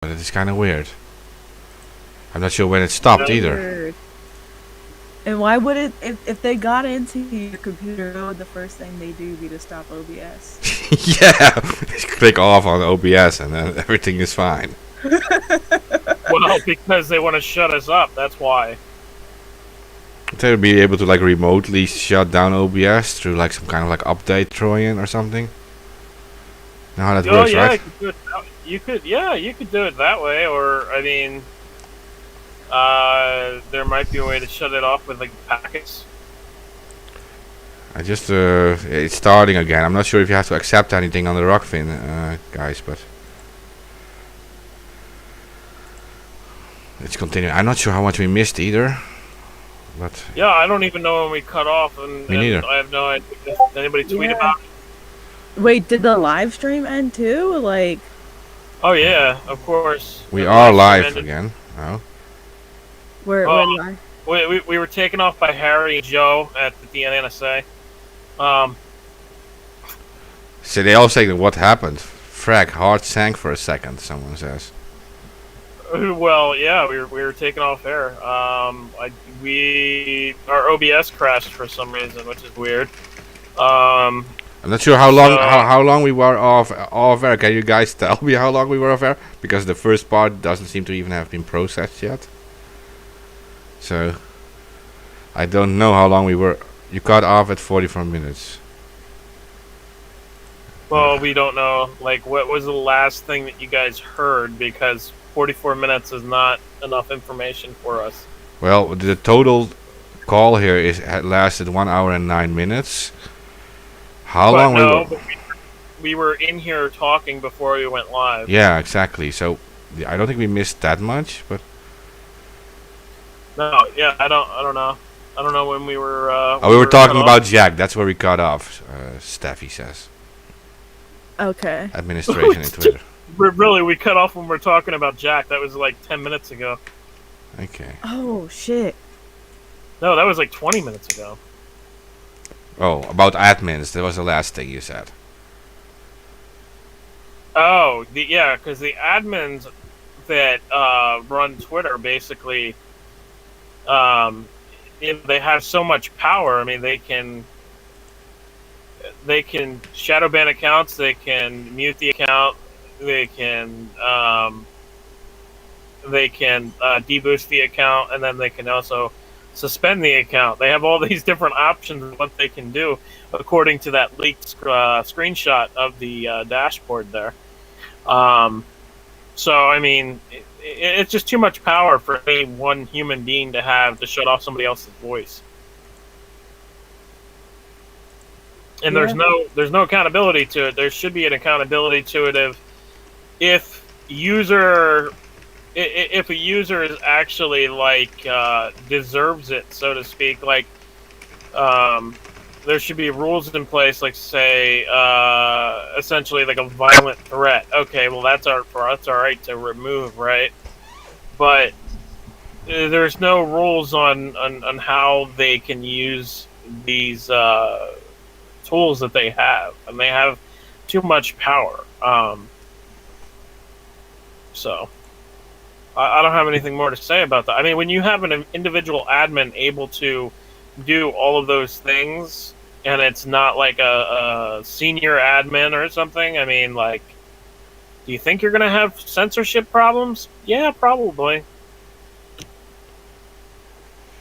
But it is kind of weird. I'm not sure when it stopped either. Weird. And why would it, if they got into your computer, what would the first thing they do be to stop OBS? Yeah, click off on OBS and then everything is fine. Well, because they want to shut us up. That's why. They would be able to like remotely shut down OBS through like some kind of like update Trojan or something. Know how that works, yeah, right? you could do it that way, or I mean, there might be a way to shut it off with like packets. I just it's starting again. I'm not sure if you have to accept anything on the Rockfin, guys, but it's continuing. I'm not sure how much we missed either. But yeah, I don't even know when we cut off, and neither. I have no idea. Did anybody tweet about it? Wait, did the live stream end too? Like, oh yeah, of course. We are live again. Oh. where live? We were taken off by Harry and Joe at the NSA. So they all say that what happened? Frag, heart sank for a second. Someone says. Well, yeah, we were taken off air. Our OBS crashed for some reason, which is weird. I'm not sure how long how long we were off air. Can you guys tell me how long we were off air? Because the first part doesn't seem to even have been processed yet. So I don't know how long we were. You cut off at 44 minutes. Well, we don't know. Like, what was the last thing that you guys heard? Because 44 minutes is not enough information for us. Well, the total call here had lasted 1 hour and 9 minutes. How long? No, we were in here talking before we went live. Yeah, exactly. So I don't think we missed that much, but no, yeah, I don't know. I don't know when we were. we were talking about Jack. That's where we cut off. Steffi says. Okay. Administration in Twitter. Really, we cut off when we were talking about Jack. That was like 10 minutes ago. Okay. Oh shit. No, that was like 20 minutes ago. Oh, about admins. That was the last thing you said. Oh, yeah, because the admins that run Twitter basically, they have so much power. I mean, they can shadow ban accounts. They can mute the account. They can deboost the account, and then they can also suspend the account. They have all these different options of what they can do, according to that leaked screenshot of the dashboard there. So, I mean, it's just too much power for any one human being to have to shut off somebody else's voice. And there's no accountability to it. There should be an accountability to it if a user is actually like deserves it, so to speak. Like there should be rules in place, like say essentially like a violent threat. Okay, well that's all right to remove, right? But there's no rules on how they can use these tools that they have, and they have too much power. So I don't have anything more to say about that. I mean, when you have an individual admin able to do all of those things, and it's not like a senior admin or something, I mean, like, do you think you're going to have censorship problems? Yeah, probably.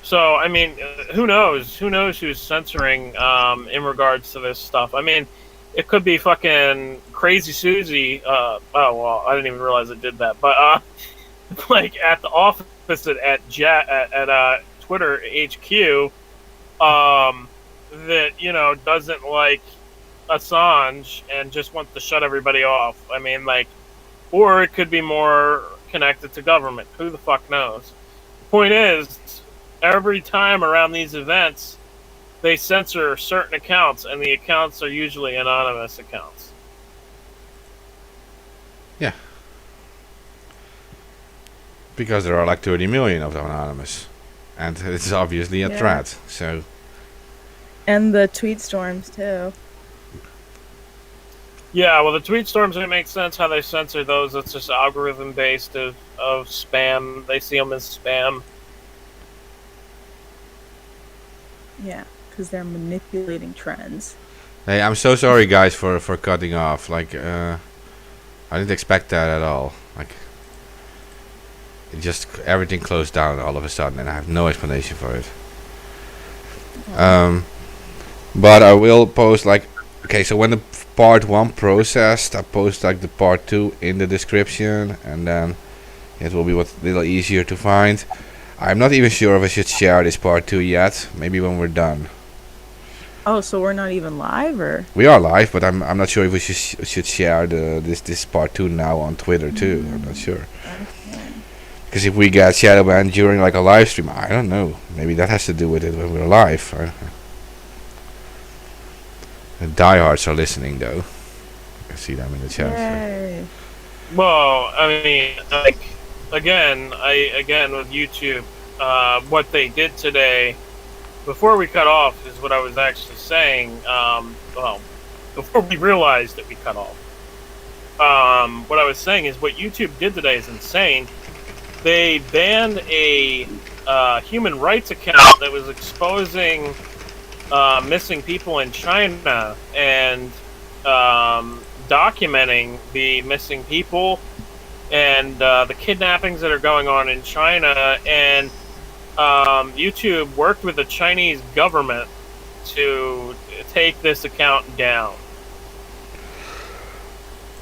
So, I mean, who knows? Who knows who's censoring in regards to this stuff? I mean, it could be fucking Crazy Susie. Oh, well, I didn't even realize it did that. But, like, at the office at Twitter HQ, that, you know, doesn't like Assange and just wants to shut everybody off. I mean, like, or it could be more connected to government. Who the fuck knows? The point is, every time around these events, they censor certain accounts, and the accounts are usually anonymous accounts. Yeah. Because there are like 30 million of them anonymous. And it's obviously a threat, so... And the tweet storms, too. Yeah, well, the tweet storms, it makes sense how they censor those. It's just algorithm based of spam. They see them as spam. Yeah, because they're manipulating trends. Hey, I'm so sorry, guys, for cutting off. Like, I didn't expect that at all. Like, it just everything closed down all of a sudden, and I have no explanation for it. But I will post like, okay, so when the part 1 processed, I post like the part 2 in the description, and then it will be a little easier to find. I'm not even sure if I should share this part 2 yet. Maybe when we're done. Oh, so we're not even live, or? We are live, but I'm not sure if we should share this part 2 now on Twitter too. I'm not sure. Because if we get shadow banned during like a live stream, I don't know. Maybe that has to do with it when we're live. The diehards are listening though. I see them in the chat. Yay. Well, I mean, like, again with YouTube, what they did today, before we cut off, is what I was actually saying. Well, before we realized that we cut off, what I was saying is what YouTube did today is insane. They banned a human rights account that was exposing missing people in China and documenting the missing people and the kidnappings that are going on in China. And YouTube worked with the Chinese government to take this account down.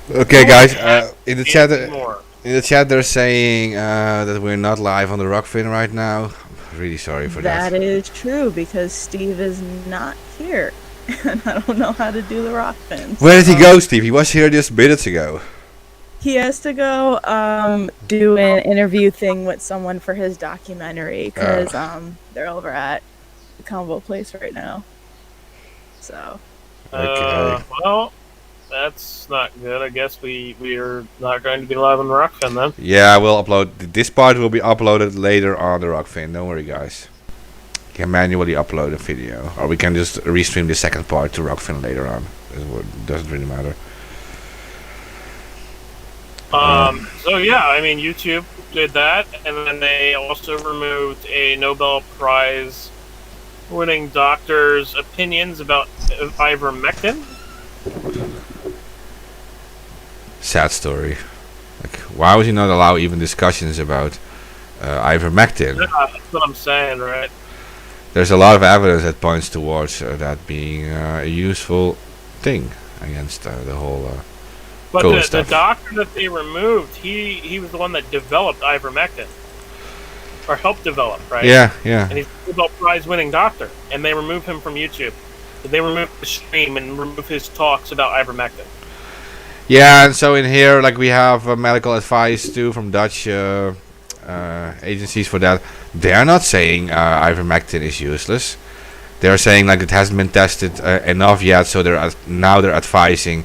Okay, guys. In the chat. More. In the chat, they're saying that we're not live on the Rockfin right now. I'm really sorry for that. That is true, because Steve is not here. And I don't know how to do the Rockfin. Where did he go, Steve? He was here just minutes ago. He has to go do an interview thing with someone for his documentary, because they're over at the Combo Place right now. So. Okay. Well, that's not good. I guess we are not going to be live on the Rockfin then. Yeah, we'll upload. This part will be uploaded later on the Rockfin. Don't worry, guys. You can manually upload a video, or we can just restream the second part to Rockfin later on. It doesn't really matter. So yeah, I mean, YouTube did that, and then they also removed a Nobel Prize winning doctor's opinions about ivermectin. Sad story. Like, why would you not allow even discussions about ivermectin? Yeah, that's what I'm saying, right? There's a lot of evidence that points towards that being a useful thing against the whole but COVID the stuff. doctor that they removed, he was the one that developed ivermectin. Or helped develop, right? Yeah, yeah. And he's a Nobel Prize winning doctor. And they removed him from YouTube. They removed the stream and removed his talks about ivermectin. Yeah, and so in here, like, we have medical advice too from Dutch agencies for that. They're not saying ivermectin is useless. They're saying like it hasn't been tested enough yet, so they're advising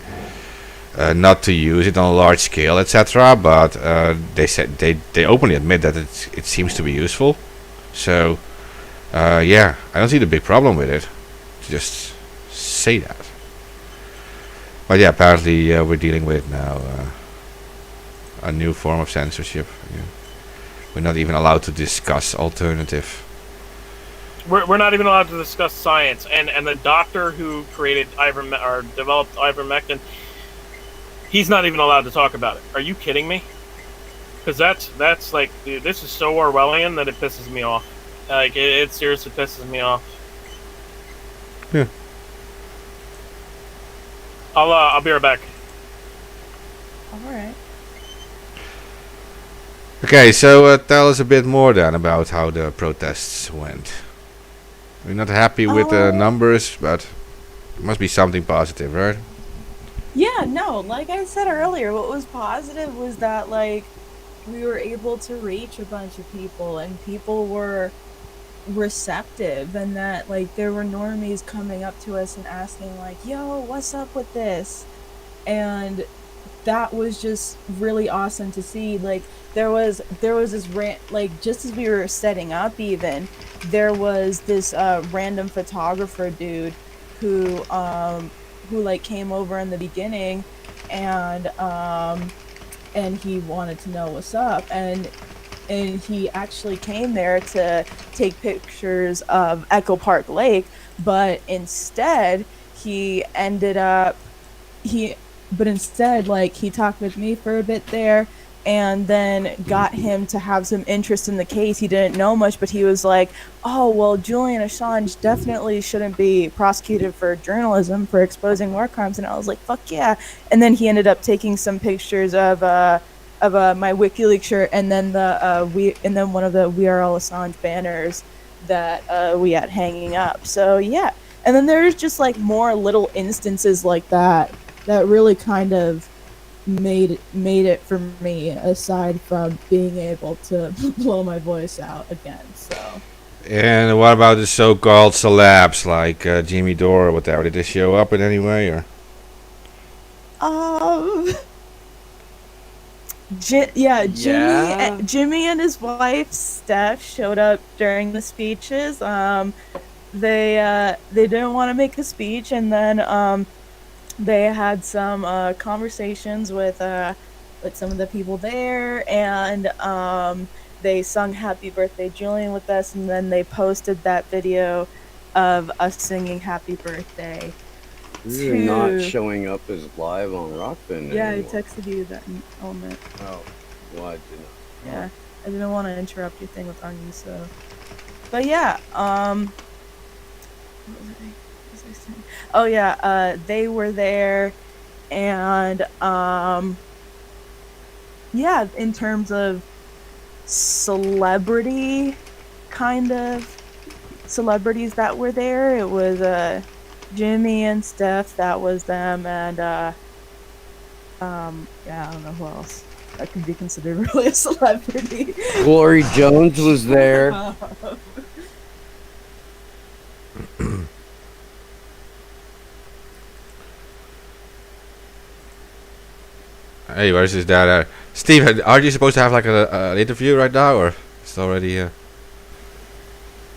not to use it on a large scale, etc. But they said they openly admit that it seems to be useful. So yeah, I don't see the big problem with it. Just say that. But yeah, apparently we're dealing with now a new form of censorship. Yeah. We're not even allowed to discuss alternative. We're not even allowed to discuss science. And the doctor who created developed ivermectin, he's not even allowed to talk about it. Are you kidding me? Because that's like, dude, this is so Orwellian that it pisses me off. Like, it seriously pisses me off. Yeah. I'll be right back. Alright. Okay, so tell us a bit more then about how the protests went. We're not happy with the numbers, but it must be something positive, right? Yeah, no, like I said earlier, what was positive was that, like, we were able to reach a bunch of people, and people were receptive, and that, like, there were normies coming up to us and asking, like, yo, what's up with this? And that was just really awesome to see. Like, there was this like, just as we were setting up, even there was this random photographer dude who like came over in the beginning, and he wanted to know what's up, and he actually came there to take pictures of Echo Park Lake, but instead he ended up he like he talked with me for a bit there, and then got him to have some interest in the case. He didn't know much, but he was like, oh well, Julian Assange definitely shouldn't be prosecuted for journalism for exposing war crimes. And I was like, fuck yeah. And then he ended up taking some pictures of my WikiLeaks shirt, and then one of the We Are All Assange banners that we had hanging up. So yeah, and then there's just like more little instances like that really kind of made it for me, aside from being able to blow my voice out again. So. And what about the so-called celebs like Jimmy Dore or whatever? Did they show up in any way, or? Jimmy and his wife Steph showed up during the speeches. They didn't want to make a speech, and then they had some conversations with some of the people there, and they sung Happy Birthday Julian with us, and then they posted that video of us singing Happy Birthday. You're not showing up as live on Rockfin Yeah, anymore. I texted you that element. Oh, well, I didn't. Yeah, I didn't want to interrupt your thing with Anya, so. But yeah, what was I saying? Oh yeah, they were there, and yeah, in terms of celebrity, kind of celebrities that were there, it was Jimmy and Steph, that was them, and yeah, I don't know who else that could be considered really a celebrity. Glory Jones was there. Hey, where's his dad? Steve, are you supposed to have like an interview right now, or it's already?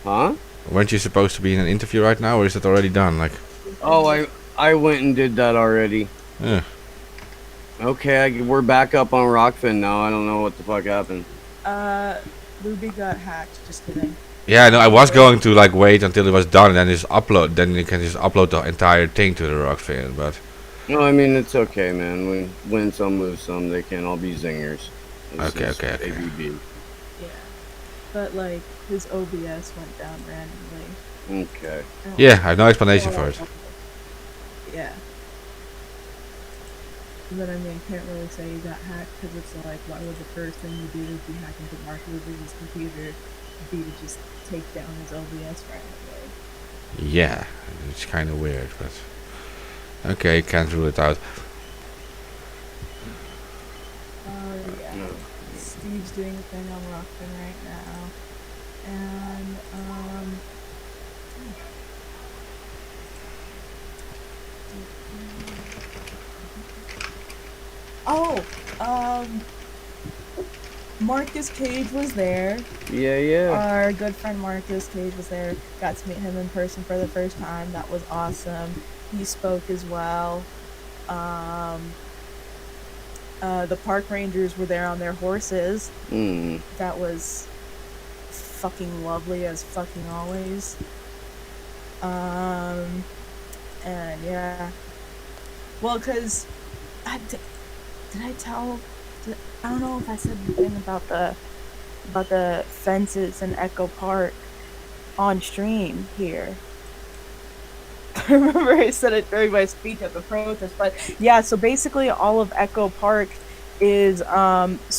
Huh? Weren't you supposed to be in an interview right now, or is it already done? Like. Oh, I went and did that already. Yeah. Okay, we're back up on Rockfin now. I don't know what the fuck happened. Ruby got hacked. Just kidding. Yeah, no, I was going to like wait until it was done and then just upload. Then you can just upload the entire thing to the Rockfin, but. No, I mean it's okay, man. We win some, lose some. They can't all be zingers. Okay. ABB. Yeah, but like his OBS went down randomly. Okay. Yeah, I have no explanation for it. Yeah. But I mean, can't really say he got hacked, because it's like, why would the first thing you do if you hack into Mark Ruby's computer be to just take down his OBS randomly? Yeah, it's kind of weird, but okay, can't rule it out. Yeah. Steve's doing a thing on Rockfin right now, and Marcus Cage was there. Yeah. Our good friend Marcus Cage was there. Got to meet him in person for the first time. That was awesome. He spoke as well. The park rangers were there on their horses. That was fucking lovely as fucking always. And yeah. Well, because did I tell? I don't know if I said anything about the fences in Echo Park on stream here. I remember I said it during my speech at the protest, but yeah, so basically all of Echo Park is fenced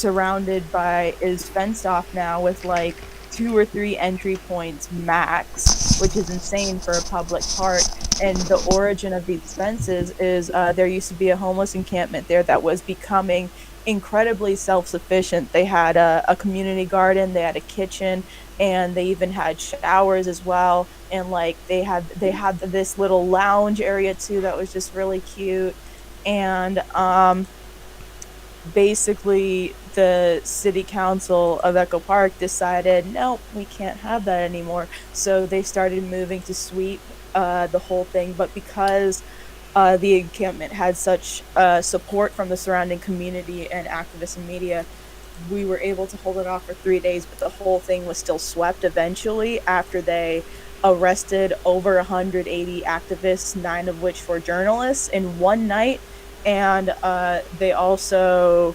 off now with like 2 or 3 entry points max, which is insane for a public park. And the origin of these fences is there used to be a homeless encampment there that was becoming incredibly self-sufficient. They had a community garden, they had a kitchen, and they even had showers as well. And like they had this little lounge area too that was just really cute. And basically the city council of Echo Park decided, nope, we can't have that anymore. So they started moving to sweep the whole thing. But because the encampment had such support from the surrounding community and activists and media, we were able to hold it off for 3 days, but the whole thing was still swept eventually after they arrested over 180 activists, 9 of which were journalists, in one night. And they also,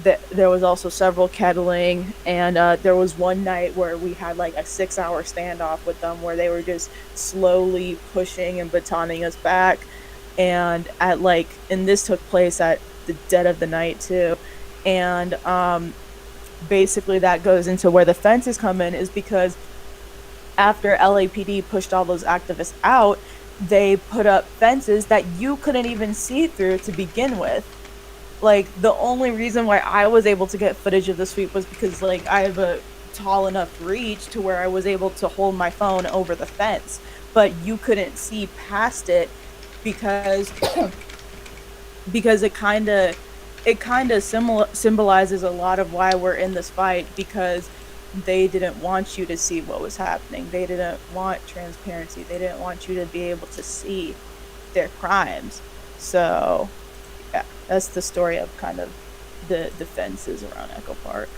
there was also several kettling, and there was one night where we had like a 6-hour standoff with them where they were just slowly pushing and batoning us back. And and this took place at the dead of the night too. And basically that goes into where the fences come in, is because after LAPD pushed all those activists out, they put up fences that you couldn't even see through to begin with. Like, the only reason why I was able to get footage of the sweep was because, like, I have a tall enough reach to where I was able to hold my phone over the fence, but you couldn't see past it because because it kind of symbolizes a lot of why we're in this fight, because they didn't want you to see what was happening. They didn't want transparency. They didn't want you to be able to see their crimes. So yeah, that's the story of kind of the fences around Echo Park.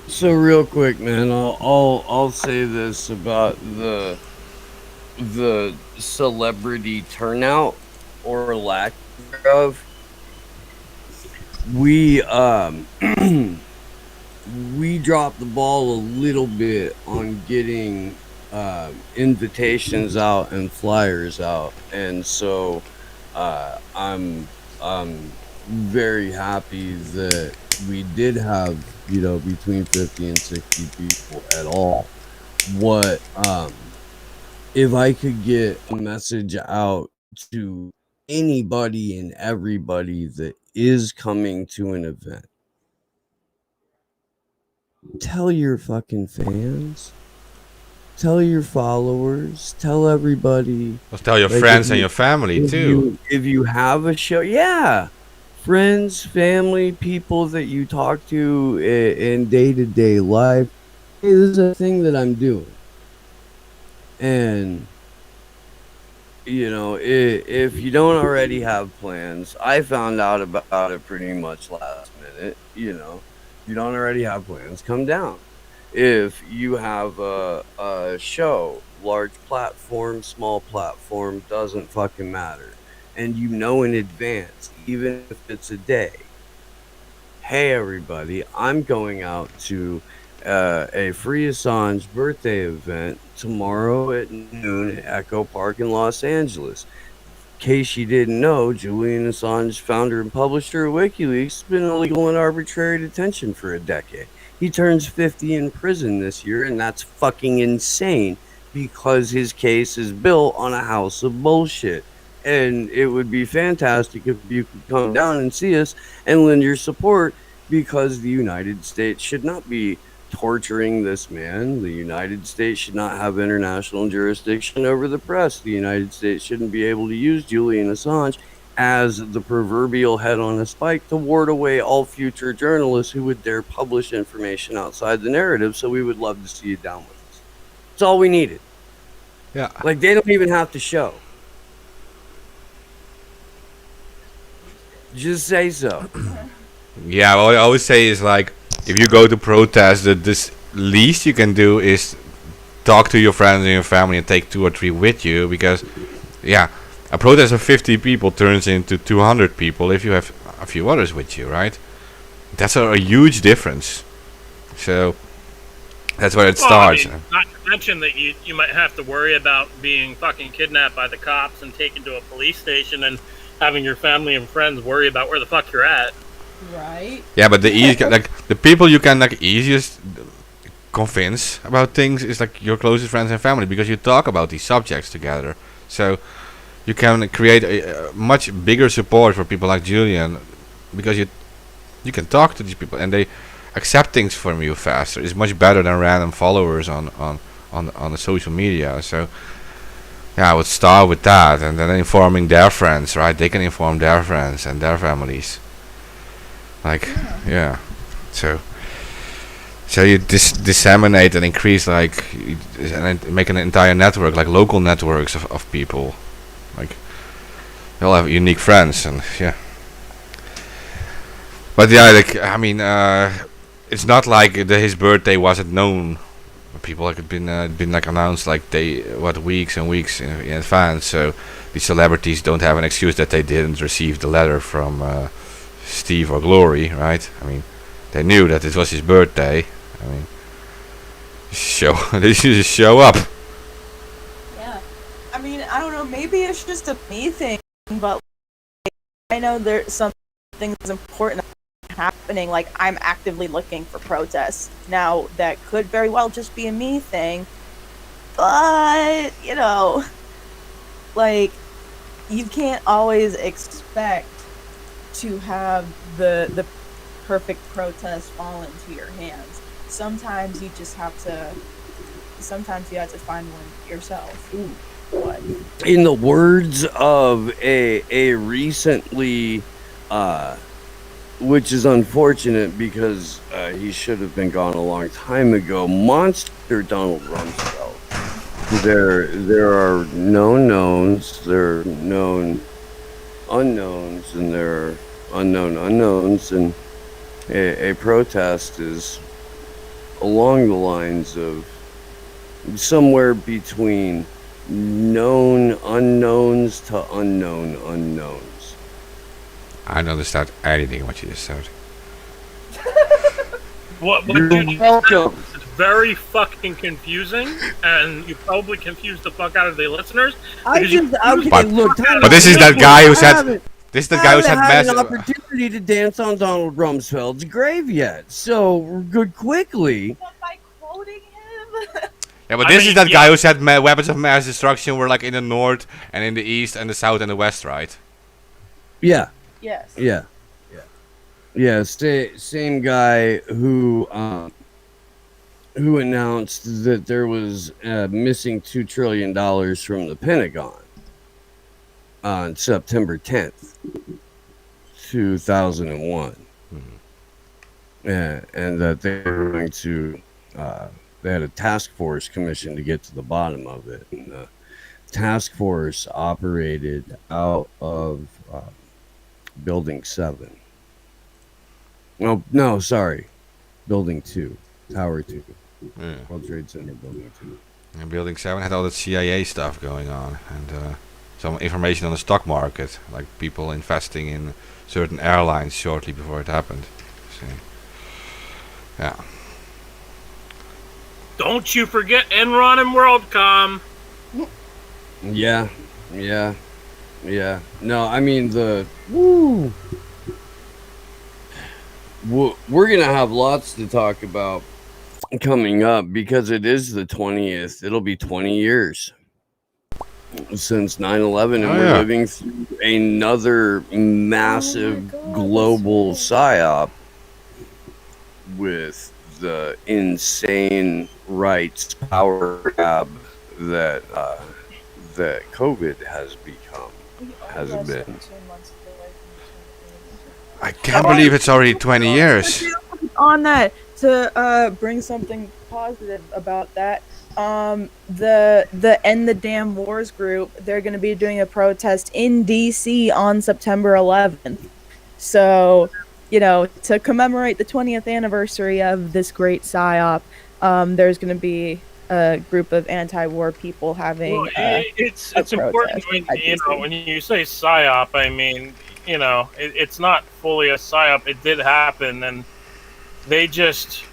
So real quick, man, I'll say this about the celebrity turnout or lack thereof. We we dropped the ball a little bit on getting invitations out and flyers out, and so I'm very happy that we did have, between 50 and 60 people at all. What if I could get a message out to anybody and everybody that is coming to an event? Tell your fucking fans, tell your followers, tell everybody. Tell your friends and your family too. If you have a show, yeah. Friends, family, people that you talk to in day-to-day life. Hey, this is a thing that I'm doing. And, if you don't already have plans, I found out about it pretty much last minute. If you don't already have plans, come down. If you have a show, large platform, small platform, doesn't fucking matter. And in advance, even if it's a day, hey everybody, I'm going out to a Free Assange birthday event tomorrow at noon at Echo Park in Los Angeles. In case you didn't know, Julian Assange, founder and publisher of WikiLeaks, has been in illegal and arbitrary detention for a decade. He turns 50 in prison this year, and that's fucking insane because his case is built on a house of bullshit. And it would be fantastic if you could come down and see us and lend your support, because the United States should not be torturing this man. The United States should not have international jurisdiction over the press. The United States shouldn't be able to use Julian Assange as the proverbial head on a spike to ward away all future journalists who would dare publish information outside the narrative. So we would love to see you down with us. That's all we needed. Yeah. Like, they don't even have to show. Just say so. Yeah, what I always say is, like, if you go to protest, the least you can do is talk to your friends and your family and take 2 or 3 with you, because, yeah, a protest of 50 people turns into 200 people if you have a few others with you, right? That's a huge difference. So that's where it starts. I mean, not to mention that you might have to worry about being fucking kidnapped by the cops and taken to a police station, and having your family and friends worry about where the fuck you're at. Right. Yeah, but the people you can easiest convince about things is your closest friends and family, because you talk about these subjects together. So you can create a much bigger support for people like Julian, because you can talk to these people and they accept things from you faster. It's much better than random followers on the social media. So yeah, I would start with that, and then informing their friends, right? They can inform their friends and their families. Like, yeah. So you disseminate and increase, like, and make an entire network, like local networks of people. Like, they all have unique friends, and yeah. But yeah, like, I mean, it's not like his birthday wasn't known. People like been like announced like weeks and weeks in advance. So these celebrities don't have an excuse that they didn't receive the letter from Steve or Glory, right? I mean, they knew that it was his birthday. I mean, they should just show up. Yeah. I mean, I don't know. Maybe it's just a me thing, but I know there's some things important happening. Like, I'm actively looking for protests now. That could very well just be a me thing, but you know, like, you can't always expect to have the perfect protest fall into your hands. Sometimes you have to find one yourself. Ooh, what? In the words of a recently, which is unfortunate because he should have been gone a long time ago, monster Donald Rumsfeld. There are known knowns, there are known unknowns, and there are unknown unknowns, and a protest is along the lines of somewhere between known unknowns to unknown unknowns. I don't understand anything what you just said. What You're welcome. It's very fucking confusing, and you probably confused the fuck out of the listeners. But this is that guy who said. This is the guy who said had an opportunity to dance on Donald Rumsfeld's grave yet. So good quickly. But by quoting him. Yeah, but this is that guy who said weapons of mass destruction were like in the north and in the east and the south and the west, right? Yeah. Yes. Yeah. Yeah. Same guy who announced that there was missing $2 trillion from the Pentagon on September 10th, 2001. And that they were going to, they had a task force commission to get to the bottom of it. And the task force operated out of Building 7. No, sorry. Building 2. Tower 2. Yeah. World Trade Center Building 2. And Building 7 had all that CIA stuff going on. And some information on the stock market. Like people investing in certain airlines shortly before it happened. So, yeah. Don't you forget Enron and WorldCom. Yeah. No, I mean we're gonna have lots to talk about coming up because it is the 20th. It'll be 20 years since 9/11, and we're living through another massive global psyop with the insane rights power grab that COVID has been. I can't believe it's already 20 years. On that, to bring something positive about that, the End the Damn Wars group, they're going to be doing a protest in DC on September 11th. So, you know, to commemorate the 20th anniversary of this great psyop, there's going to be a group of anti-war people having it's important when you say psyop. I mean, you know, it's not fully a psyop. It did happen, and they just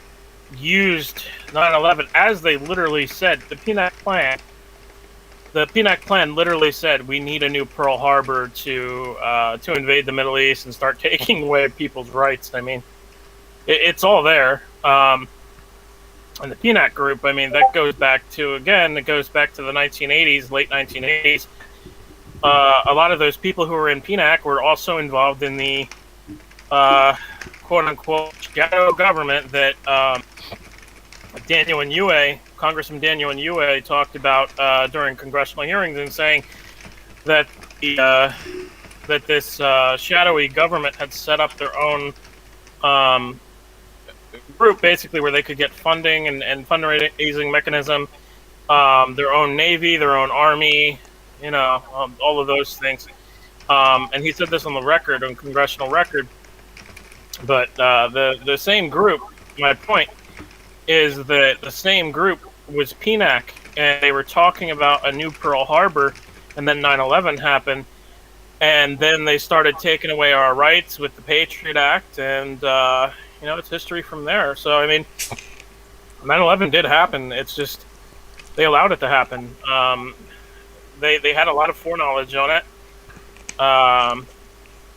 used 9/11 as they literally said. The PNAC plan literally said we need a new Pearl Harbor to invade the Middle East and start taking away people's rights. I mean, it's all there. And the PNAC group, I mean, that goes back to the 1980s, late 1980s. A lot of those people who were in PNAC were also involved in the quote-unquote shadow government that Congressman Daniel Inouye talked about during congressional hearings, and saying that this shadowy government had set up their own group, basically, where they could get funding and fundraising mechanism, their own navy, their own army, all of those things. And he said this on the record, on congressional record. But the same group, my point is that the same group was PNAC, and they were talking about a new Pearl Harbor, and then 9/11 happened, and then they started taking away our rights with the Patriot Act, and it's history from there. So I mean, 9/11 did happen. It's just they allowed it to happen. They had a lot of foreknowledge on it,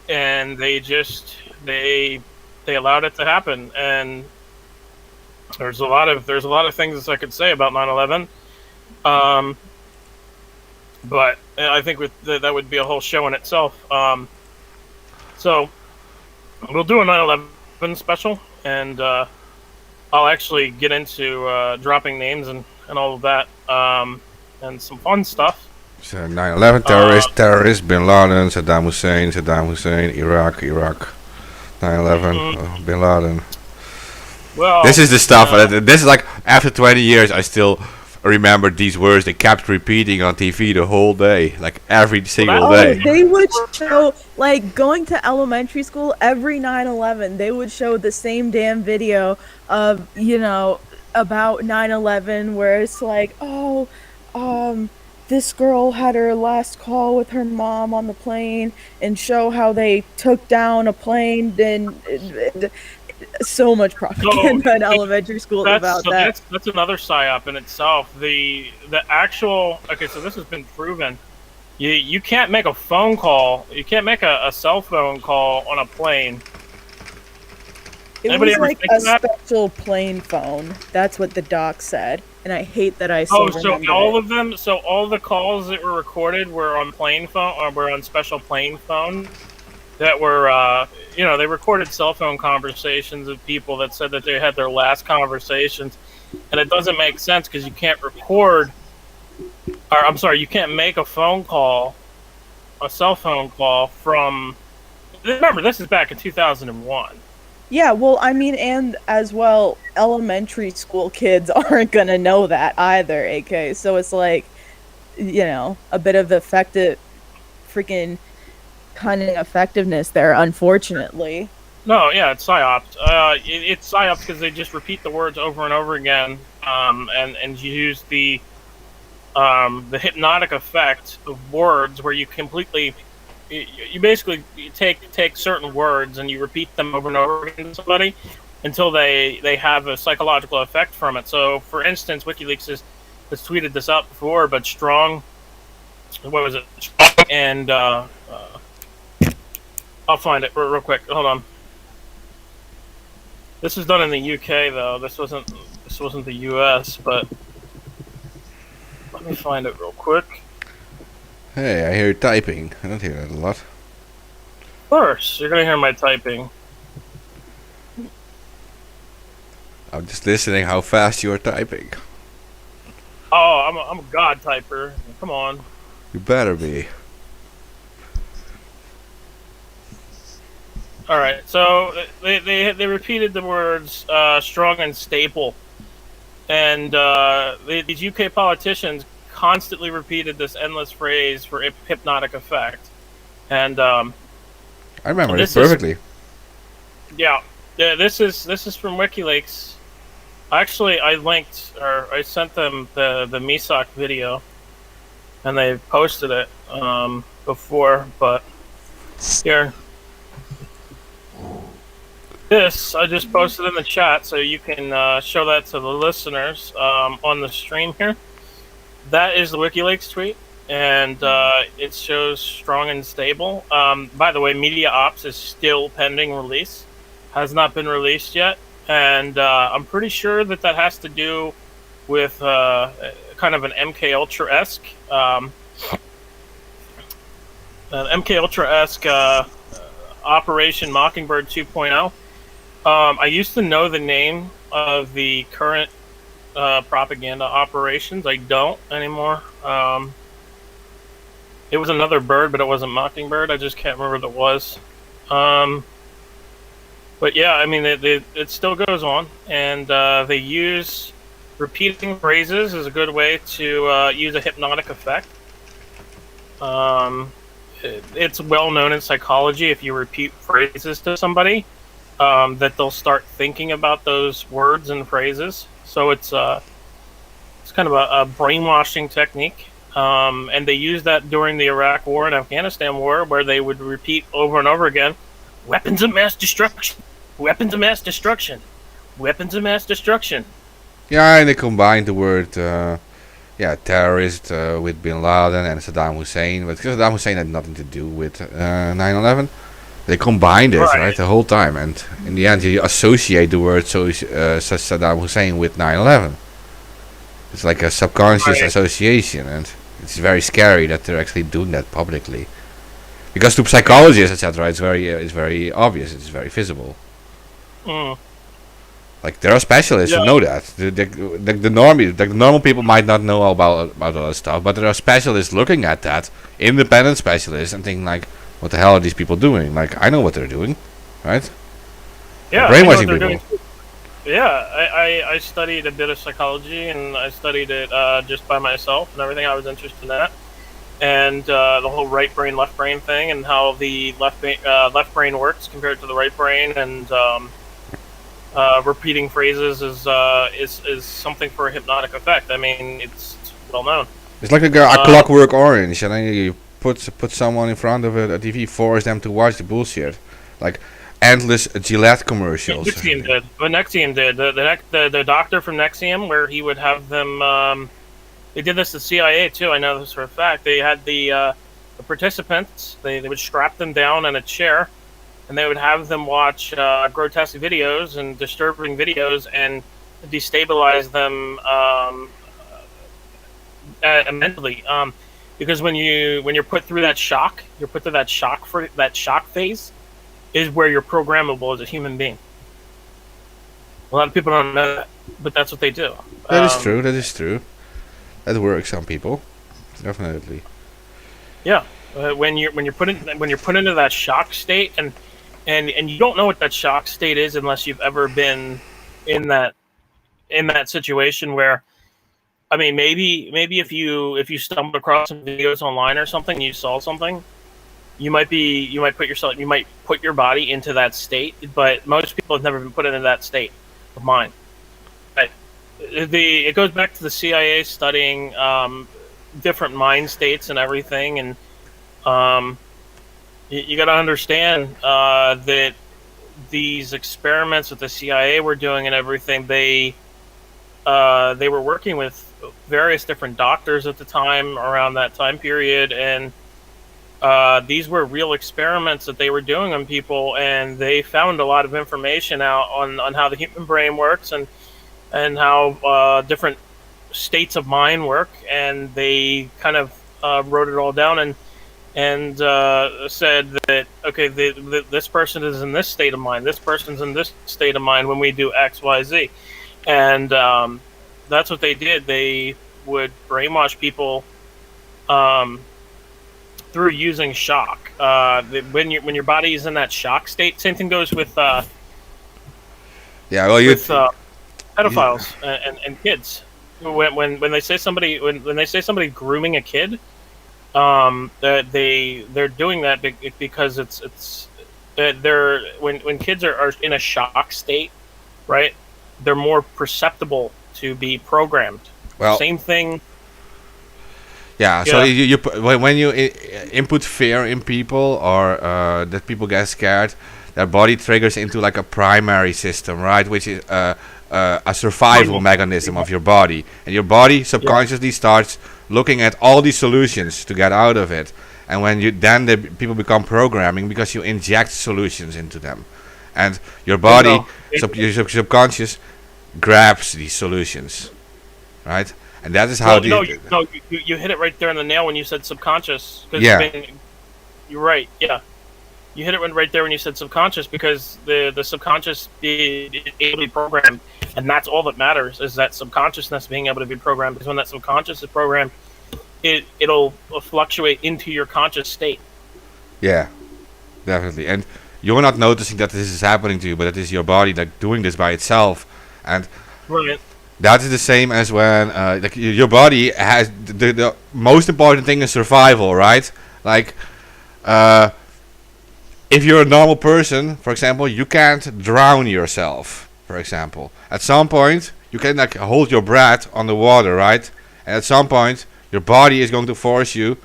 and they allowed it to happen. And there's a lot of things that I could say about 9/11, but I think that would be a whole show in itself. So we'll do a 9/11 special, and I'll actually get into dropping names and all of that, and some fun stuff. So 9/11 terrorists, Bin Laden, Saddam Hussein, Iraq, 9/11, Bin Laden. Well, this is the stuff. This is like after 20 years, I still remember these words. They kept repeating on TV the whole day, like every single day. They would show, like, going to elementary school every 9/11. They would show the same damn video of about 9/11, where it's like, this girl had her last call with her mom on the plane, and show how they took down a plane. And so much propaganda in elementary school about that. That's another psyop in itself. The actual so this has been proven. You can't make a phone call. You can't make a cell phone call on a plane. It was like a special plane phone. That's what the doc said, and I hate that I still remember all it. of them. So all the calls that were recorded were on plane phone, or were on special plane phones that were. They recorded cell phone conversations of people that said that they had their last conversations, and it doesn't make sense because you can't you can't make a phone call, a cell phone call from. Remember, this is back in 2001. Yeah, well, I mean, and as well, elementary school kids aren't gonna know that either, AK. So it's like, a bit of effective, freaking cunning effectiveness there, unfortunately. No, yeah, it's psyops. It's psyops because they just repeat the words over and over again, and use the hypnotic effect of words, where you completely, you basically take certain words and you repeat them over and over again to somebody until they have a psychological effect from it. So, for instance, WikiLeaks has tweeted this out before, but Strong, what was it? And I'll find it real quick. Hold on. This was done in the UK, though. This wasn't the US, but let me find it real quick. Hey, I hear you typing. I don't hear that a lot. Of course, you're gonna hear my typing. I'm just listening how fast you are typing. Oh, I'm a god typer. Come on. You better be. All right, so they repeated the words strong and stable, and these UK politicians constantly repeated this endless phrase for hypnotic effect. And I remember this perfectly. Yeah, this is from WikiLeaks. Actually, I sent them the Misak video, and they posted it before, but here. This I just posted in the chat, so you can show that to the listeners on the stream here. That is the WikiLeaks tweet, and it shows strong and stable. By the way, Media Ops is still pending release, has not been released yet, and I'm pretty sure that has to do with kind of an MK Ultra-esque, Operation Mockingbird 2.0. I used to know the name of the current propaganda operations. I don't anymore. It was another bird, but it wasn't Mockingbird. I just can't remember what it was. But yeah, I mean, it still goes on, and they use repeating phrases as a good way to use a hypnotic effect. It's well known in psychology, if you repeat phrases to somebody, that they'll start thinking about those words and phrases. So it's kind of a brainwashing technique. And they used that during the Iraq War and Afghanistan War, where they would repeat over and over again, "Weapons of mass destruction, weapons of mass destruction, weapons of mass destruction." Yeah, and they combined the word terrorist with Bin Laden and Saddam Hussein, but Saddam Hussein had nothing to do with 9/11. They combined it right the whole time, and in the end, you associate the word Saddam Hussein with 9/11. It's like a subconscious association, and it's very scary that they're actually doing that publicly. Because to psychologists, etc., it's very obvious. It's very visible. Mm. Like there are specialists who know that. The normal people might not know about all that stuff, but there are specialists looking at that, independent specialists, and thinking like, "What the hell are these people doing?" Like I know what they're doing, right? Yeah, brainwashing people. Yeah, I studied a bit of psychology, and I studied it just by myself and everything. I was interested in that, and the whole right brain, left brain thing, and how the left brain works compared to the right brain, and repeating phrases is something for a hypnotic effect. I mean, it's well known. It's like a Clockwork Orange, and then you put someone in front of a TV, force them to watch the bullshit, like endless Gillette commercials. Nexium did. What Nexium did, the doctor from Nexium, where he would have them. They did this to CIA too. I know this for a fact. They had the participants. They would strap them down in a chair, and they would have them watch grotesque videos and disturbing videos, and destabilize them mentally. Because when you're put through that shock, that shock phase is where you're programmable as a human being. A lot of people don't know that, but that's what they do. That is true. That is true. That works on people, definitely. Yeah, when you're put into that shock state, and you don't know what that shock state is unless you've ever been in that situation where, I mean, maybe if you stumbled across some videos online or something, you saw something, you might put your body into that state, but most people have never been put into that state of mind. But it goes back to the CIA studying different mind states and everything, and you got to understand that these experiments that the CIA were doing and everything, they were working with various different doctors at the time around that time period, and these were real experiments that they were doing on people, and they found a lot of information out on how the human brain works and how different states of mind work, and they kind of wrote it all down and said that, okay, this person is in this state of mind, this person's in this state of mind when we do X, Y, Z, and that's what they did. They would brainwash people through using shock. When your body is in that shock state, same thing goes with pedophiles and kids. When they say somebody grooming a kid, they're doing that because it's when kids are in a shock state, right? They're more perceptible to be programmed. Well, same thing. Yeah, so when you input fear in people, or that people get scared, their body triggers into like a primary system, right? Which is a survival mechanism of your body. And your body subconsciously starts looking at all these solutions to get out of it. And when people become programming because you inject solutions into them. And your body, your subconscious, grabs these solutions, right? And that is how you hit it right there on the nail when you said subconscious. You're right. Yeah, you hit it right there when you said subconscious, because the subconscious is able to be programmed, and that's all that matters, is that subconsciousness being able to be programmed. Because when that subconscious is programmed, it'll fluctuate into your conscious state. Yeah, definitely. And you're not noticing that this is happening to you, but it is your body like doing this by itself, and Right. that is the same as when like your body has the most important thing is survival, right? Like if you're a normal person, for example, you can't drown yourself. For example, at some point you can like hold your breath on the water, right? And at some point your body is going to force you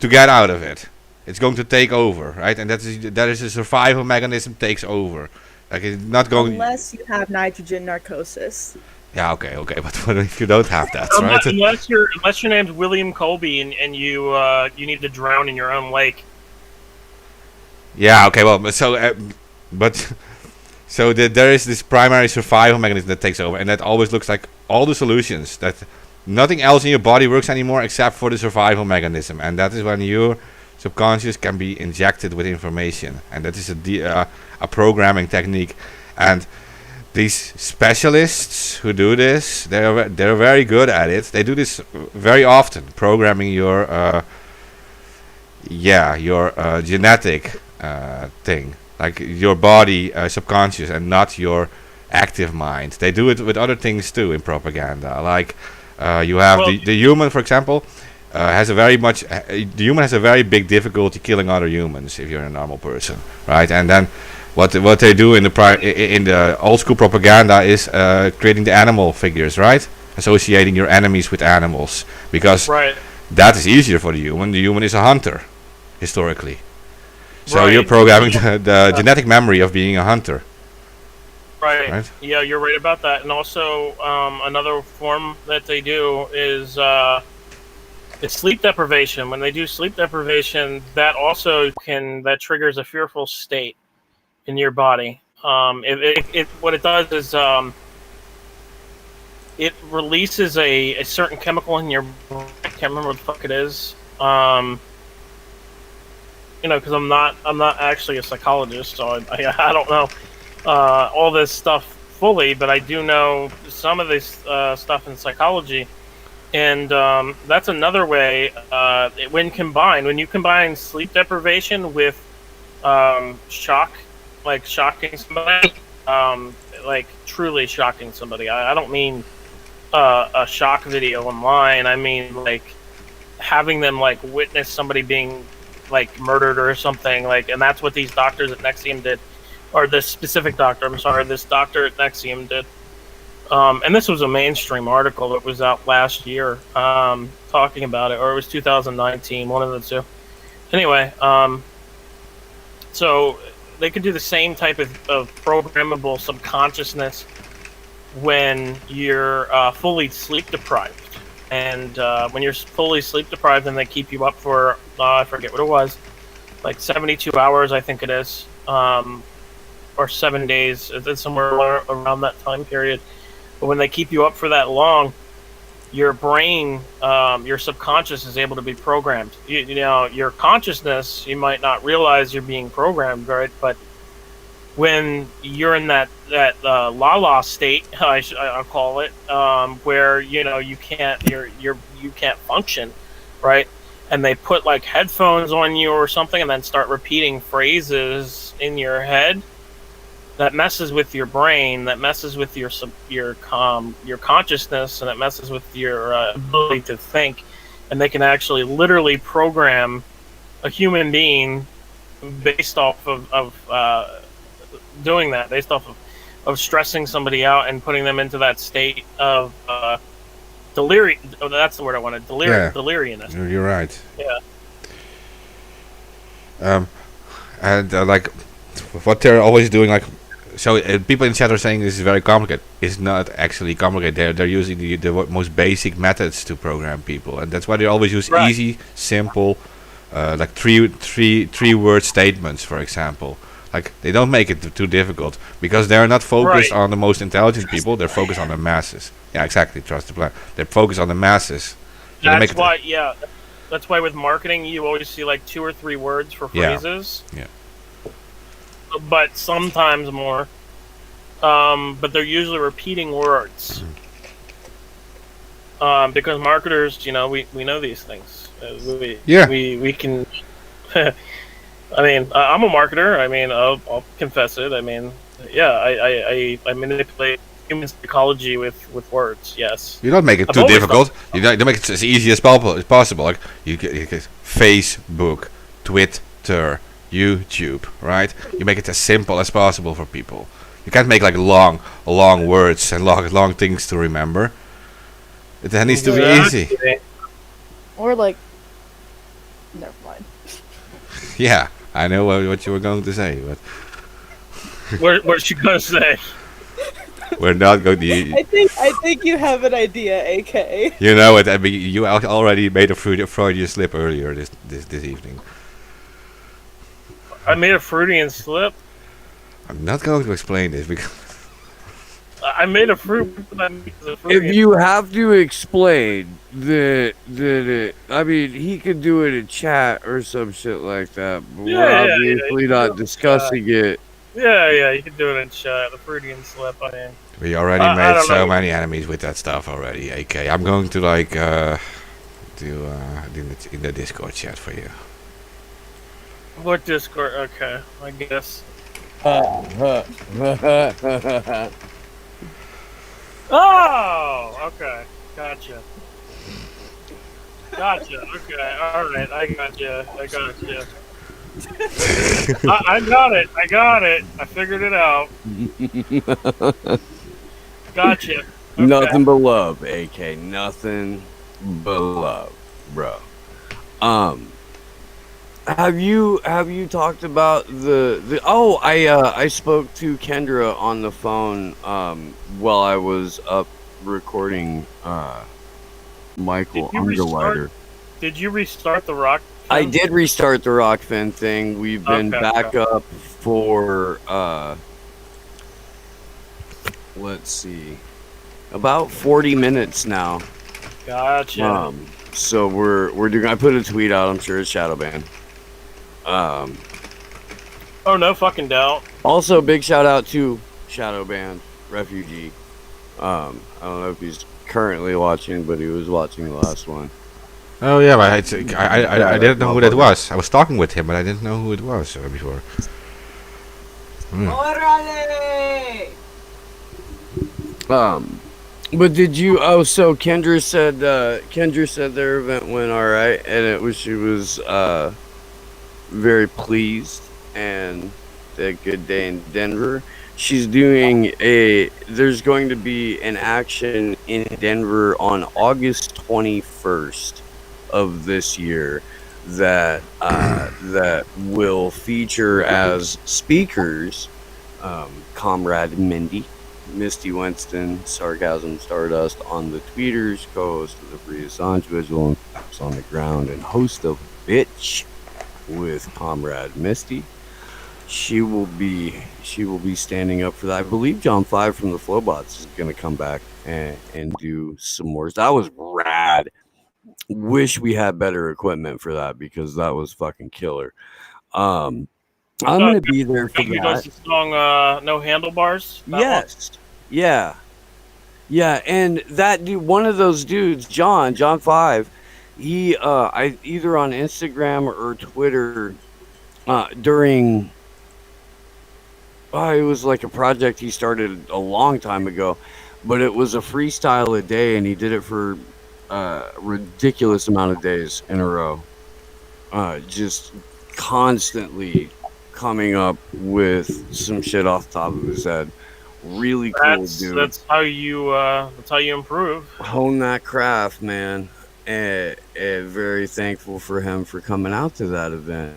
to get out of it. It's going to take over, right? And that is a survival mechanism takes over. Like it's not going. Unless you have nitrogen narcosis. Yeah, okay, but what if you don't have that, right? Unless your name's William Colby and you need to drown in your own lake. Yeah, okay, well, there is this primary survival mechanism that takes over, and that always looks like all the solutions that nothing else in your body works anymore except for the survival mechanism, and that is when your subconscious can be injected with information, and that is a programming technique, and these specialists who do this, they're very good at it. They do this very often, programming your genetic thing, like your body subconscious and not your active mind. They do it with other things too in propaganda. Like you have the human, for example, has a very big difficulty killing other humans if you're a normal person, right? And then what they do in the old school propaganda is creating the animal figures, right? Associating your enemies with animals, because that is easier for the human. The human is a hunter, historically. So you're programming the genetic memory of being a hunter. Right. Yeah, you're right about that. And also, another form that they do is it's sleep deprivation. When they do sleep deprivation, that also triggers a fearful state in your body. What it does is it releases a certain chemical in your brain. I can't remember what the fuck it is. Because I'm not actually a psychologist, so I don't know all this stuff fully, but I do know some of this stuff in psychology, and that's another way. When you combine sleep deprivation with shock, like shocking somebody, like truly shocking somebody. I don't mean a shock video online. I mean like having them like witness somebody being like murdered or something, like, and that's what these doctors at Nexium did, or this specific doctor. This doctor at Nexium did. And this was a mainstream article that was out last year talking about it, or it was 2019, one of the two. Anyway, so they could do the same type of programmable subconsciousness when you're fully sleep deprived. And when you're fully sleep deprived and they keep you up for, I forget what it was, like 72 hours, I think it is, or 7 days, it's somewhere around that time period. But when they keep you up for that long, your brain, your subconscious is able to be programmed. You know, your consciousness, you might not realize you're being programmed, right? But when you're in that la-la state, I'll call it, where you can't function, right? And they put like headphones on you or something, and then start repeating phrases in your head. That messes with your brain. That messes with your consciousness, and it messes with your ability to think. And they can actually literally program a human being based off of doing that, based off of stressing somebody out and putting them into that state of delirium. Oh, that's the word I wanted. Delirium. You're right. Yeah. And like what they're always doing, like, so people in chat are saying this is very complicated. It's not actually complicated. They're using the most basic methods to program people, and that's why they always use easy, simple, like three word statements, for example. Like, they don't make it too difficult, because they're not focused on the most intelligent people. They're focused on the masses. Yeah, exactly. Trust the plan. They're focused on the masses. So that's why. Yeah, that's why with marketing you always see like 2 or 3 words for phrases. Yeah. But sometimes more. But they're usually repeating words. Because marketers, we know these things. We can. I mean, I'm a marketer. I mean, I'll confess it. I mean, yeah, I manipulate human psychology with words. Yes, You don't make it I've too always thought. difficult. You don't make it as easy as possible. Like you get Facebook, Twitter, YouTube, right? You make it as simple as possible for people. You can't make like long words and long things to remember. It needs to be easy. Exactly. Or like, never mind. Yeah, I know what you were going to say, but What's she gonna say? we're not going to. I think you have an idea, AK. You know it. I mean, you already made a Freudian slip earlier this evening. I made a Freudian slip. I'm not going to explain this because I made a fruit. If you have to explain I mean, he could do it in chat or some shit like that, but we're obviously not discussing it. Yeah, you can do it in chat. The Freudian slip. I mean, we already I made don't so know. many enemies with that stuff already. AK, I'm going to like do in the Discord chat for you. What Discord? Okay, I guess. Oh, okay, gotcha. Okay, all right, I gotcha. I got it. I figured it out. Gotcha. Okay. Nothing but love, AK. Nothing but love, bro. Have you talked about the oh, I spoke to Kendra on the phone while I was up recording Michael Underlighter. Did you restart the rock? I did restart the Rockfin thing. We've been back up for let's see, about 40 minutes now. Gotcha. So we're doing. I put a tweet out. I'm sure it's shadow banned. Oh, no fucking doubt. Also, big shout out to Shadow Band Refugee. I don't know if he's currently watching, but he was watching the last one. Oh yeah, but I didn't know who that was. I was talking with him, but I didn't know who it was before. But did you? Oh, so Kendra said their event went all right, and she was very pleased and a good day in Denver. She's doing there's going to be an action in Denver on August 21st of this year that will feature as speakers Comrade Mindy, Misty Winston, Sarcasm Stardust on the tweeters, co-host of the Free Assange Vigil and Facts on the Ground, and host of Bitch with Comrade Misty. She will be standing up for that. I believe John 5 from the Flowbots is going to come back and do some more. That was rad. Wish we had better equipment for that because that was fucking killer. I'm going to be there for that. The song No Handlebars? Yes. Yeah. Yeah, and that dude, one of those dudes, John 5, he I either on Instagram or Twitter during it was like a project he started a long time ago, but it was a freestyle a day, and he did it for a ridiculous amount of days in a row. Just constantly coming up with some shit off the top of his head. Really cool dude. That's how you improve. Hone that craft, man. And very thankful for him for coming out to that event.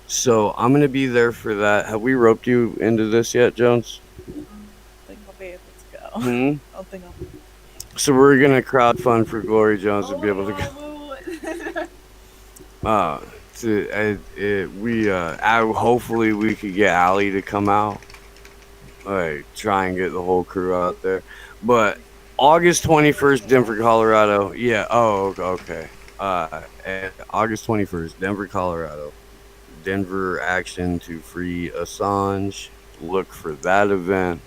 So I'm gonna be there for that. Have we roped you into this yet, Jones? I think I'll be able to go. I think I'll. So we're gonna crowdfund for Glory Jones to be able to go. Hopefully we could get Allie to come out. Like try and get the whole crew out there. But August 21st, Denver, Colorado. Yeah. Oh, okay. August 21st, Denver, Colorado. Denver action to free Assange. Look for that event.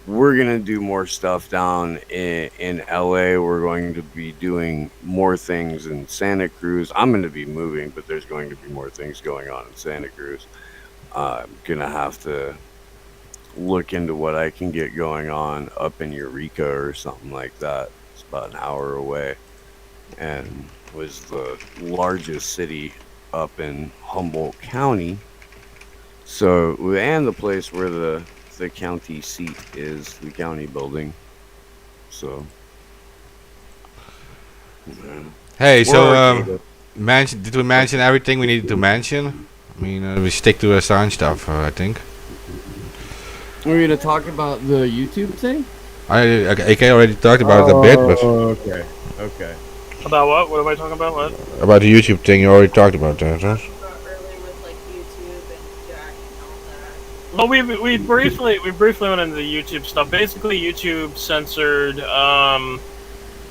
we're gonna do more stuff down in LA. We're going to be doing more things in Santa Cruz. I'm going to be moving, but there's going to be more things going on in Santa Cruz. I'm gonna have to look into what I can get going on up in Eureka or something like that. It's about an hour away, and was the largest city up in Humboldt County. So, and the place where the county seat is, the county building. So, Hey, we're so okay. did we mention everything we needed to mention? I mean, we stick to Assange stuff, I think. We're gonna talk about the YouTube thing. AK already talked about it a bit, but Okay. Okay. About what? What am I talking about? What? about the YouTube thing, you already talked about that, huh? About earlier with like YouTube and Jack and all that. Well, we briefly went into the YouTube stuff. Basically, YouTube censored a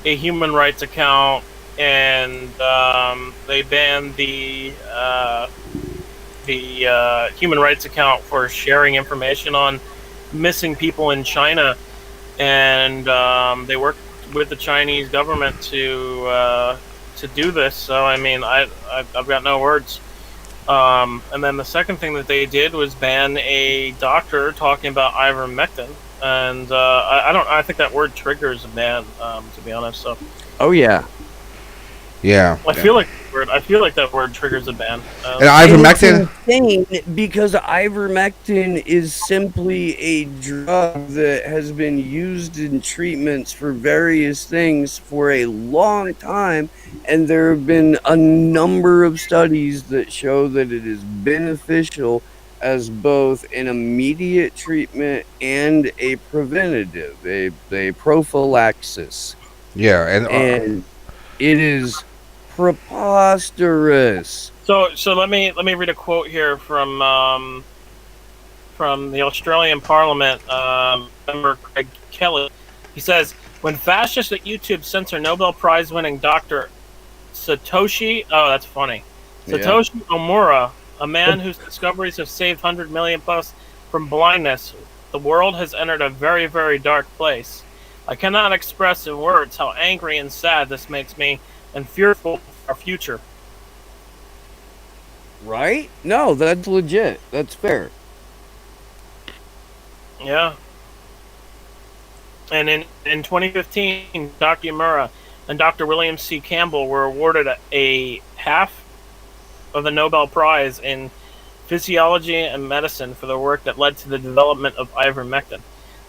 human rights account, and they banned the human rights account for sharing information on missing people in China, and they worked with the Chinese government to do this. So I mean, I've got no words. And then the second thing that they did was ban a doctor talking about ivermectin, and I think that word triggers a ban, to be honest. So Oh yeah. Yeah. I feel like that word triggers a ban. And ivermectin. Insane, because ivermectin is simply a drug that has been used in treatments for various things for a long time, and there have been a number of studies that show that it is beneficial as both an immediate treatment and a preventative, a prophylaxis. Yeah, And it is preposterous. So let me read a quote here from the Australian Parliament member Craig Kelly. He says, "When fascists at YouTube censor Nobel Prize-winning Dr. Satoshi Omura, a man whose discoveries have saved 100 million plus from blindness, the world has entered a very, very dark place. I cannot express in words how angry and sad this makes me, and fearful for our future." Right? No, that's legit. That's fair. Yeah. And in 2015, Dr. Omura and Dr. William C. Campbell were awarded a half of the Nobel Prize in Physiology and Medicine for their work that led to the development of ivermectin.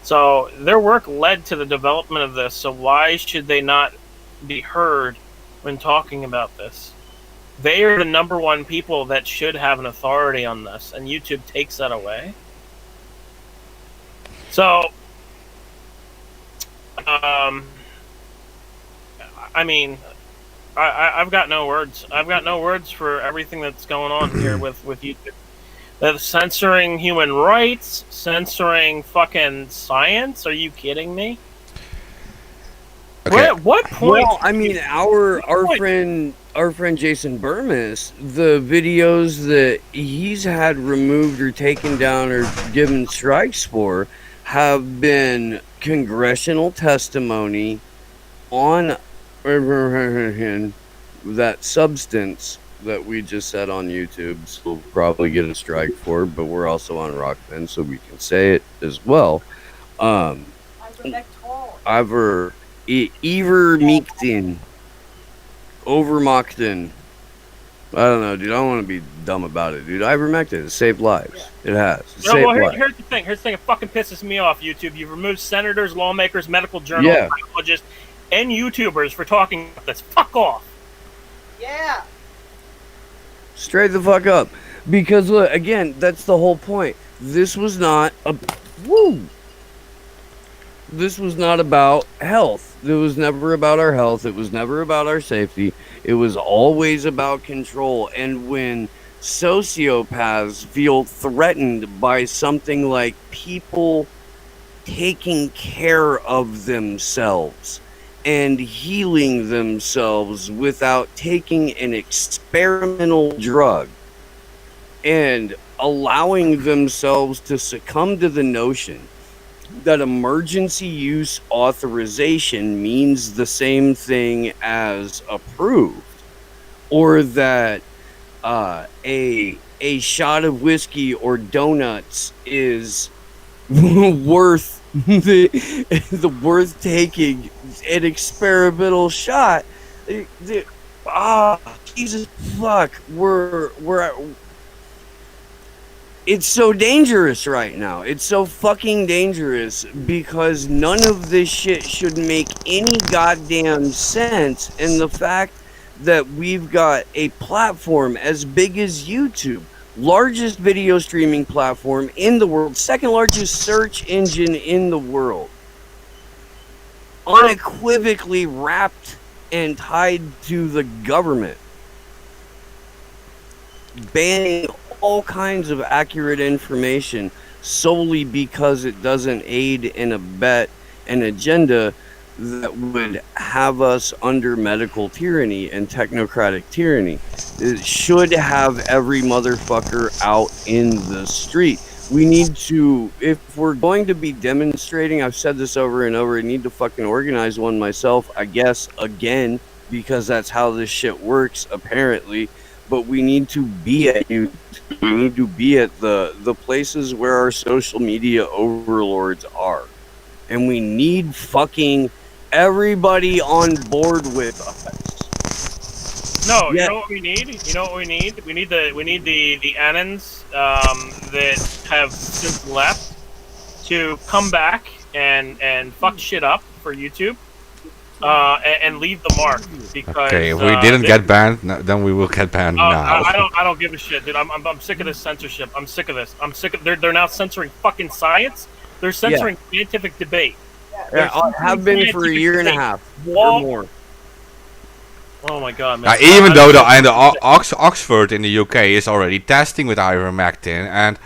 So their work led to the development of this, so why should they not be heard when talking about this? They are the number one people that should have an authority on this, and YouTube takes that away. So, I mean, I've got no words. I've got no words for everything that's going on here with YouTube. They're censoring human rights, censoring fucking science. Are you kidding me? Okay. What point? Well, I mean, our friend Jason Burmis, the videos that he's had removed or taken down or given strikes for have been congressional testimony on that substance that we just said on YouTube. So we'll probably get a strike for, but we're also on Rockman, so we can say it as well. Ivermectin. Overmoctin. I don't know, dude. I don't want to be dumb about it, dude. Ivermectin has saved lives. It has. Here's the thing. It fucking pisses me off, YouTube. You've removed senators, lawmakers, medical journalists, biologists, and YouTubers for talking about this. Fuck off. Yeah. Straight the fuck up. Because, look, again, that's the whole point. This was not This was not about health. It was never about our health. It was never about our safety. It was always about control. And when sociopaths feel threatened by something like people taking care of themselves and healing themselves without taking an experimental drug and allowing themselves to succumb to the notion that emergency use authorization means the same thing as approved, or that a shot of whiskey or donuts is worth the worth taking an experimental shot. Jesus fuck, it's so dangerous right now. It's so fucking dangerous because none of this shit should make any goddamn sense. And the fact that we've got a platform as big as YouTube, largest video streaming platform in the world, second largest search engine in the world, unequivocally wrapped and tied to the government, banning all kinds of accurate information solely because it doesn't aid and abet an agenda that would have us under medical tyranny and technocratic tyranny. It should have every motherfucker out in the street. We need to, if we're going to be demonstrating, I've said this over and over, I need to fucking organize one myself, I guess, again, because that's how this shit works, apparently. But we need to be at YouTube. We need to be at the places where our social media overlords are. And we need fucking everybody on board with us. No, yeah. You know what we need? You know what we need? We need the Annans that have since left to come back and fuck shit up for YouTube. And leave the mark, because okay, if we didn't get banned, then we will get banned now. I don't give a shit, dude. I'm sick of this censorship. I'm sick of this. I'm sick of they're now censoring fucking science. They're censoring scientific debate. Yeah, have been for a year and a half or more. Oh my god, man! Even though Oxford in the UK is already testing with ivermectin, and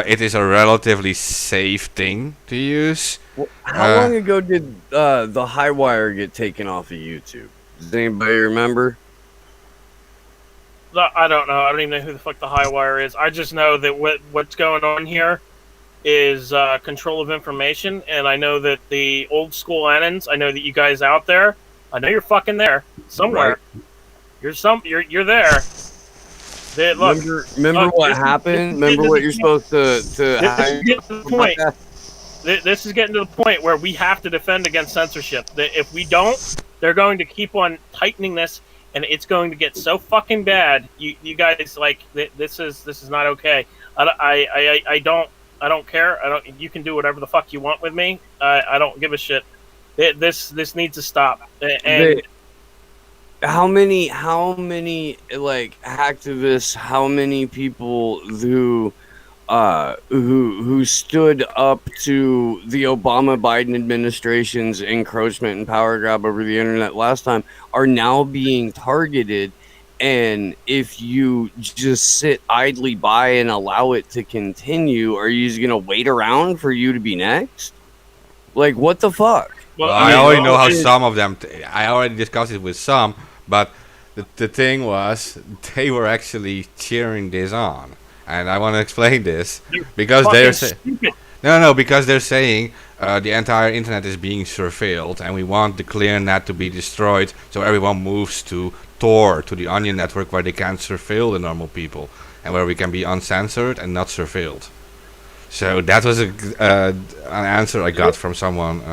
it is a relatively safe thing to use. Well, how long ago did the High Wire get taken off of YouTube? Does anybody remember? I don't know. I don't even know who the fuck the High Wire is. I just know that what's going on here is control of information, and I know that the old school Annans, I know that you guys out there, I know you're fucking there somewhere. Right. You're there. Look, remember what happened? Remember what you're supposed to This is getting to the point. This is getting to the point where we have to defend against censorship. That if we don't, they're going to keep on tightening this, and it's going to get so fucking bad. You guys, like, this is not okay. I don't care. You can do whatever the fuck you want with me. I don't give a shit. This needs to stop. And how many like activists? How many people who stood up to the Obama-Biden administration's encroachment and power grab over the internet last time are now being targeted? And if you just sit idly by and allow it to continue, are you just gonna wait around for you to be next? Like, what the fuck? Well, I already know how some of them. I already discussed it with some, but the thing was they were actually cheering this on. And I want to explain this because because they're saying the entire internet is being surveilled, and we want the clear net to be destroyed, so everyone moves to Tor, to the Onion network, where they can surveil the normal people and where we can be uncensored and not surveilled. So that was an answer I got from someone.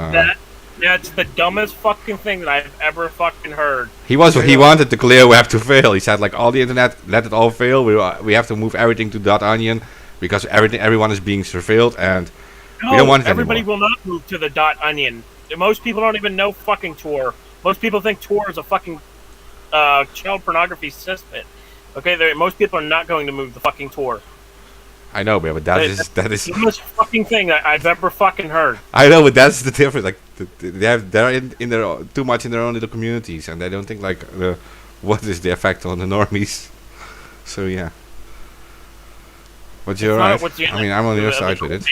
That's the dumbest fucking thing that I've ever fucking heard. He wanted the clear web to fail. He said, like, all the internet, let it all fail. We have to move everything to .onion because everyone is being surveilled, and we don't want it everybody anymore. will not move to the .onion. Most people don't even know fucking Tor. Most people think Tor is a fucking child pornography cesspit. Okay, most people are not going to move the fucking Tor. I know, but that is the most fucking thing that I've ever fucking heard. I know, but that's the difference. Like, they're in their too much in their own little communities, and they don't think like what is the effect on the normies. So yeah, but you're right. I mean, I'm on your side with it.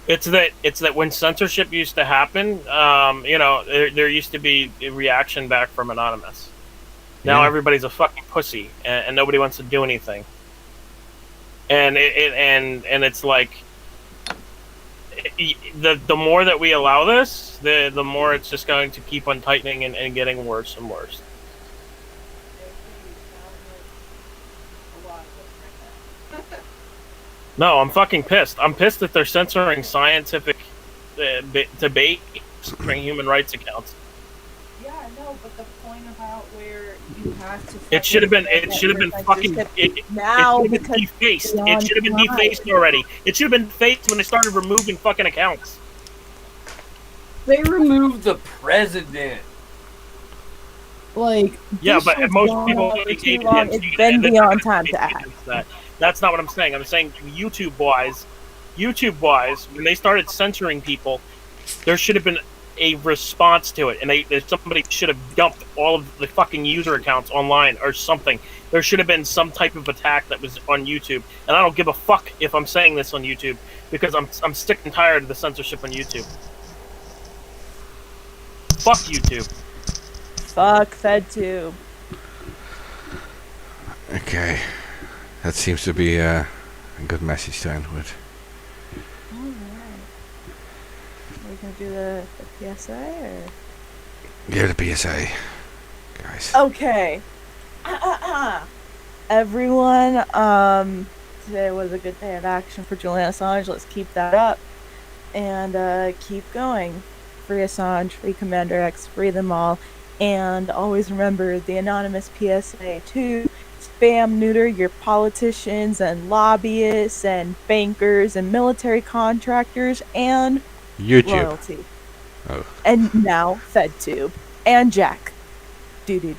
It's that when censorship used to happen, there used to be a reaction back from Anonymous. Now everybody's a fucking pussy, and nobody wants to do anything. And it's like, the more that we allow this, the more it's just going to keep on tightening and getting worse and worse. No, I'm fucking pissed. I'm pissed that they're censoring scientific debate, censoring human rights accounts. Yeah, no, but the point about where you have to. It should have been. It should have been fucking. Now it should have been defaced. It should have been defaced already. It should have been defaced when they started removing fucking accounts. They removed the president. Like, yeah, but most people it's been beyond time to act. That's not what I'm saying. I'm saying YouTube wise, when they started censoring people, there should have been a response to it, and somebody should have dumped all of the fucking user accounts online or something. There should have been some type of attack that was on YouTube, and I don't give a fuck if I'm saying this on YouTube because I'm sick and tired of the censorship on YouTube. Fuck YouTube. Fuck FedTube. Okay. That seems to be a good message to end with. Alright. Are we gonna do the PSA or? Yeah, the PSA. Guys. Okay. Everyone, today was a good day of action for Julian Assange. Let's keep that up. And keep going. Free Assange, free Commander X, free them all. And always remember the anonymous PSA to spam neuter your politicians and lobbyists and bankers and military contractors and YouTube. Loyalty. Oh. And now FedTube and Jack. Do.